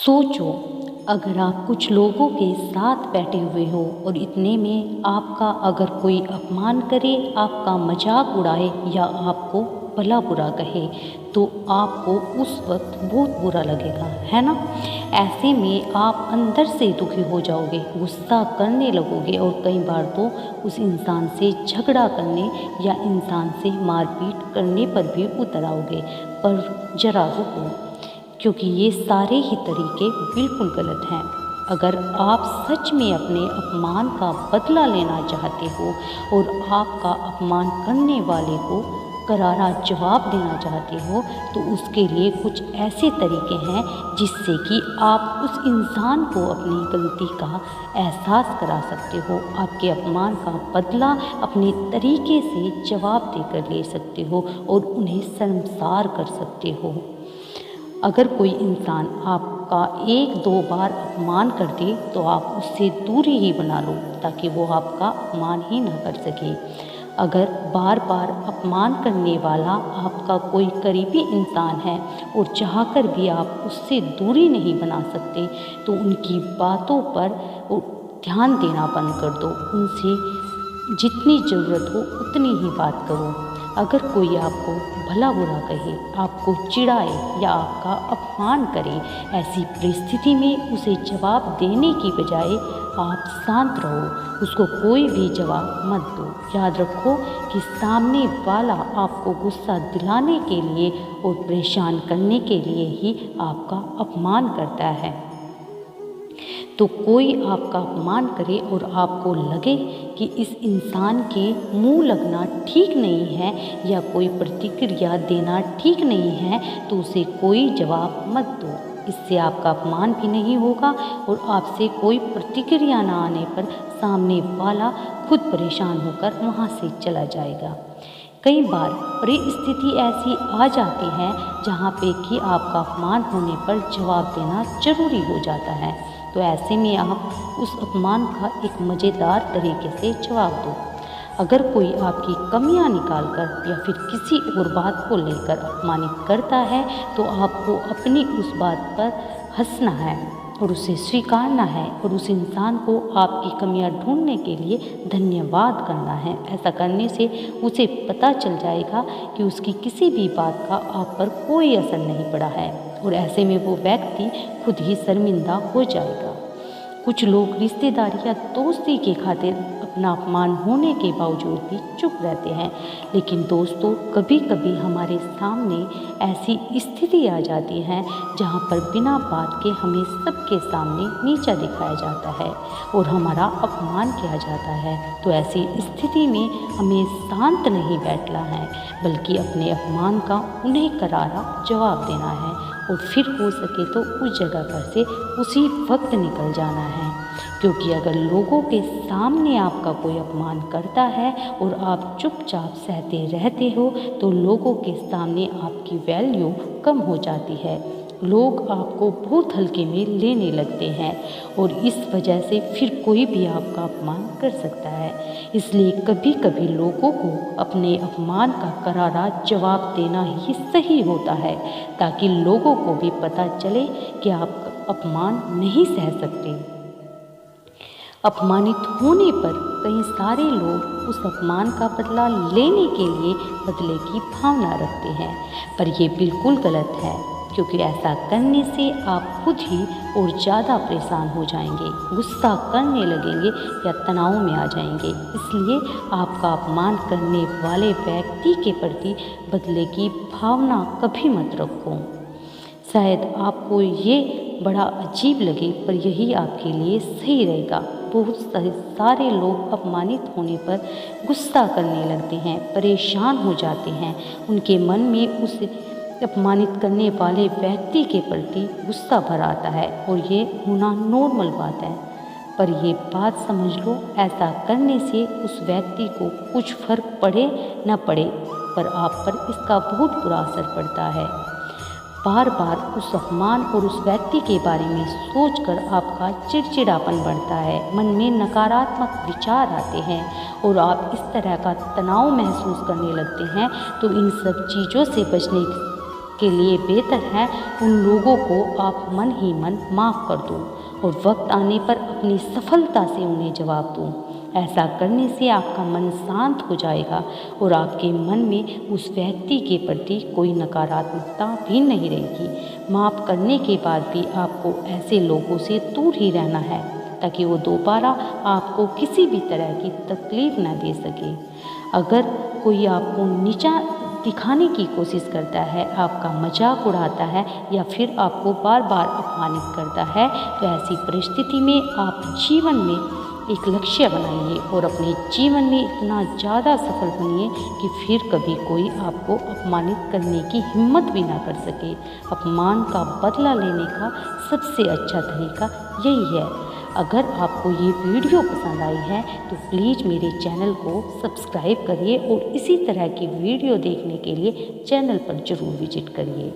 सोचो, अगर आप कुछ लोगों के साथ बैठे हुए हो और इतने में आपका अगर कोई अपमान करे, आपका मजाक उड़ाए या आपको भला बुरा कहे, तो आपको उस वक्त बहुत बुरा लगेगा, है ना। ऐसे में आप अंदर से दुखी हो जाओगे, गुस्सा करने लगोगे और कई बार तो उस इंसान से झगड़ा करने या इंसान से मारपीट करने पर भी उतर आओगे। पर जरा रुको, क्योंकि ये सारे ही तरीके बिल्कुल गलत हैं। अगर आप सच में अपने अपमान का बदला लेना चाहते हो और आपका अपमान करने वाले को करारा जवाब देना चाहते हो, तो उसके लिए कुछ ऐसे तरीके हैं जिससे कि आप उस इंसान को अपनी गलती का एहसास करा सकते हो, आपके अपमान का बदला अपने तरीके से जवाब देकर ले सकते हो और उन्हें शर्मसार कर सकते हो। अगर कोई इंसान आपका एक दो बार अपमान कर दे, तो आप उससे दूरी ही बना लो ताकि वो आपका अपमान ही ना कर सके। अगर बार बार अपमान करने वाला आपका कोई करीबी इंसान है और चाहकर भी आप उससे दूरी नहीं बना सकते, तो उनकी बातों पर ध्यान देना बंद कर दो। उनसे जितनी ज़रूरत हो उतनी ही बात करो। अगर कोई आपको भला बुरा कहे, आपको चिढ़ाए या आपका अपमान करे, ऐसी परिस्थिति में उसे जवाब देने की बजाय आप शांत रहो, उसको कोई भी जवाब मत दो। याद रखो कि सामने वाला आपको गुस्सा दिलाने के लिए और परेशान करने के लिए ही आपका अपमान करता है। तो कोई आपका अपमान करे और आपको लगे कि इस इंसान के मुंह लगना ठीक नहीं है या कोई प्रतिक्रिया देना ठीक नहीं है, तो उसे कोई जवाब मत दो। इससे आपका अपमान भी नहीं होगा और आपसे कोई प्रतिक्रिया न आने पर सामने वाला खुद परेशान होकर वहाँ से चला जाएगा। कई बार परिस्थिति ऐसी आ जाती है जहाँ पे कि आपका अपमान होने पर जवाब देना जरूरी हो जाता है, तो ऐसे में आप उस अपमान का एक मज़ेदार तरीके से जवाब दो। अगर कोई आपकी कमियां निकालकर या फिर किसी और बात को लेकर अपमानित करता है, तो आपको अपनी उस बात पर हंसना है और उसे स्वीकारना है और उस इंसान को आपकी कमियां ढूंढने के लिए धन्यवाद करना है। ऐसा करने से उसे पता चल जाएगा कि उसकी किसी भी बात का आप पर कोई असर नहीं पड़ा है और ऐसे में वो व्यक्ति खुद ही शर्मिंदा हो जाएगा। कुछ लोग रिश्तेदारी या दोस्ती के खातिर अपना अपमान होने के बावजूद भी चुप रहते हैं, लेकिन दोस्तों, कभी कभी हमारे सामने ऐसी स्थिति आ जाती है जहां पर बिना बात के हमें सबके सामने नीचा दिखाया जाता है और हमारा अपमान किया जाता है। तो ऐसी स्थिति में हमें शांत नहीं बैठना है, बल्कि अपने अपमान का उन्हें करारा जवाब देना है और फिर हो सके तो उस जगह पर से उसी वक्त निकल जाना है। क्योंकि अगर लोगों के सामने आपका कोई अपमान करता है और आप चुपचाप सहते रहते हो, तो लोगों के सामने आपकी वैल्यू कम हो जाती है। लोग आपको बहुत हल्के में लेने लगते हैं और इस वजह से फिर कोई भी आपका अपमान कर सकता है। इसलिए कभी कभी लोगों को अपने अपमान का करारा जवाब देना ही सही होता है, ताकि लोगों को भी पता चले कि आप अपमान नहीं सह सकते। अपमानित होने पर कई सारे लोग उस अपमान का बदला लेने के लिए बदले की भावना रखते हैं, पर ये बिल्कुल गलत है, क्योंकि ऐसा करने से आप खुद ही और ज़्यादा परेशान हो जाएंगे, गुस्सा करने लगेंगे या तनाव में आ जाएंगे। इसलिए आपका अपमान करने वाले व्यक्ति के प्रति बदले की भावना कभी मत रखो। शायद आपको ये बड़ा अजीब लगे, पर यही आपके लिए सही रहेगा। बहुत सारे लोग अपमानित होने पर गुस्सा करने लगते हैं, परेशान हो जाते हैं, उनके मन में उस अपमानित करने वाले व्यक्ति के प्रति गुस्सा भर आता है और ये होना नॉर्मल बात है। पर ये बात समझ लो, ऐसा करने से उस व्यक्ति को कुछ फर्क पड़े न पड़े, पर आप पर इसका बहुत बुरा असर पड़ता है। बार बार उस अपमान और उस व्यक्ति के बारे में सोचकर आपका चिड़चिड़ापन बढ़ता है, मन में नकारात्मक विचार आते हैं और आप इस तरह का तनाव महसूस करने लगते हैं। तो इन सब चीज़ों से बचने इसके लिए बेहतर है उन लोगों को आप मन ही मन माफ़ कर दो और वक्त आने पर अपनी सफलता से उन्हें जवाब दो। ऐसा करने से आपका मन शांत हो जाएगा और आपके मन में उस व्यक्ति के प्रति कोई नकारात्मकता भी नहीं रहेगी। माफ़ करने के बाद भी आपको ऐसे लोगों से दूर ही रहना है ताकि वो दोबारा आपको किसी भी तरह की तकलीफ़ न दे सके। अगर कोई आपको नीचा दिखाने की कोशिश करता है, आपका मजाक उड़ाता है या फिर आपको बार बार अपमानित करता है, तो ऐसी परिस्थिति में आप जीवन में एक लक्ष्य बनाइए और अपने जीवन में इतना ज़्यादा सफल बनिए कि फिर कभी कोई आपको अपमानित करने की हिम्मत भी ना कर सके। अपमान का बदला लेने का सबसे अच्छा तरीका यही है। अगर आपको ये वीडियो पसंद आई है तो प्लीज़ मेरे चैनल को सब्सक्राइब करिए और इसी तरह की वीडियो देखने के लिए चैनल पर ज़रूर विजिट करिए।